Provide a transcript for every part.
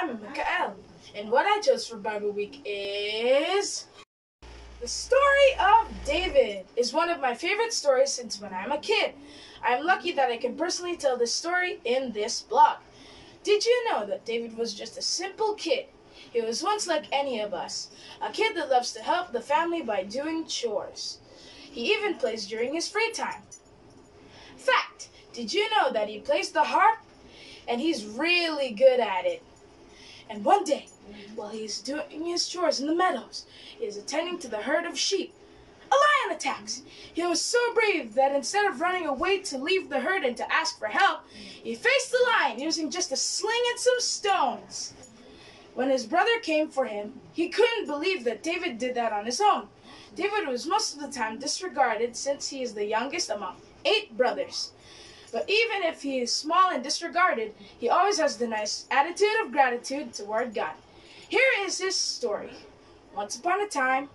I'm Mikael, and what I chose for Bible Week is the story of David. Is one of my favorite stories since when I'm a kid. I'm lucky that I can personally tell this story in this blog. Did you know that David was just a simple kid? He was once like any of us, a kid that loves to help the family by doing chores. He even plays during his free time. Fact, did you know that he plays the harp? And he's really good at it. And one day, while he's doing his chores in the meadows, he is attending to the herd of sheep. A lion attacks. He was so brave that instead of running away to leave the herd and to ask for help, he faced the lion using just a sling and some stones. When his brother came for him, he couldn't believe that David did that on his own. David was most of the time disregarded since he is the youngest among 8 brothers. But even if he is small and disregarded, he always has the nice attitude of gratitude toward God. Here is his story. Once upon a time,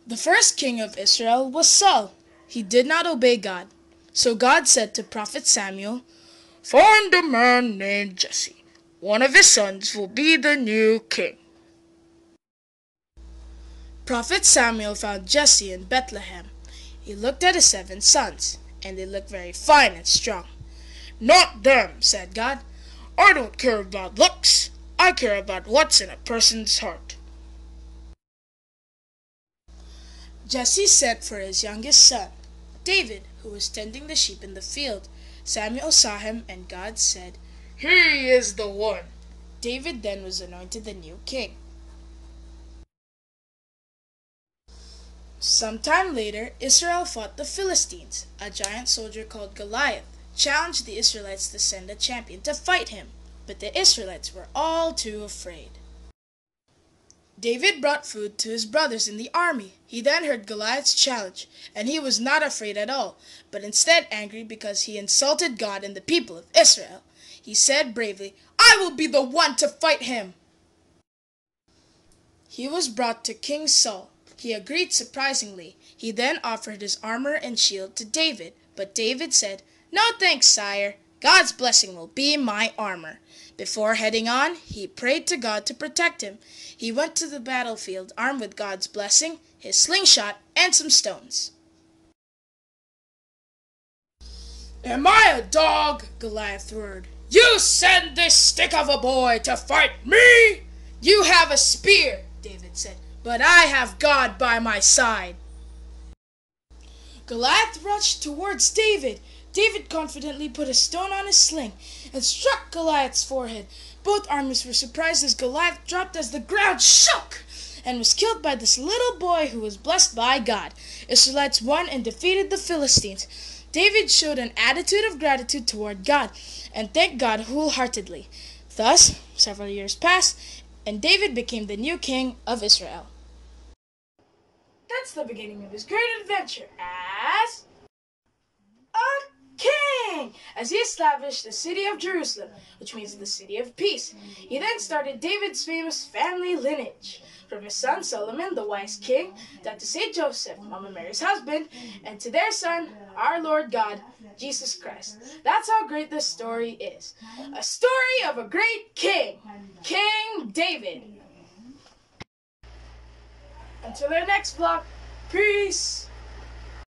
the first king of Israel was Saul. He did not obey God. So God said to Prophet Samuel, "Find a man named Jesse. One of his sons will be the new king." Prophet Samuel found Jesse in Bethlehem. He looked at his 7 sons, and they looked very fine and strong. "Not them," said God. "I don't care about looks. I care about what's in a person's heart." Jesse sent for his youngest son, David, who was tending the sheep in the field. Samuel saw him, and God said, "He is the one." David then was anointed the new king. Sometime later, Israel fought the Philistines. A giant soldier called Goliath challenged the Israelites to send a champion to fight him, but the Israelites were all too afraid. David brought food to his brothers in the army. He then heard Goliath's challenge, and he was not afraid at all, but instead angry because he insulted God and the people of Israel. He said bravely, "I will be the one to fight him." He was brought to King Saul. He agreed surprisingly. He then offered his armor and shield to David, but David said, "No thanks, sire. God's blessing will be my armor." Before heading on, he prayed to God to protect him. He went to the battlefield armed with God's blessing, his slingshot, and some stones. "Am I a dog?" Goliath roared. "You send this stick of a boy to fight me?" "You have a spear," David said, "but I have God by my side." Goliath rushed towards David. David confidently put a stone on his sling and struck Goliath's forehead. Both armies were surprised as Goliath dropped as the ground shook and was killed by this little boy who was blessed by God. Israelites won and defeated the Philistines. David showed an attitude of gratitude toward God and thanked God wholeheartedly. Thus, several years passed, and David became the new king of Israel. That's the beginning of his great adventure as a king, as he established the city of Jerusalem, which means the city of peace. He then started David's famous family lineage, from his son Solomon, the wise king, down to Saint Joseph, Mama Mary's husband, and to their son, our Lord God, Jesus Christ. That's how great this story is. A story of a great king, King David. Until our next vlog, peace!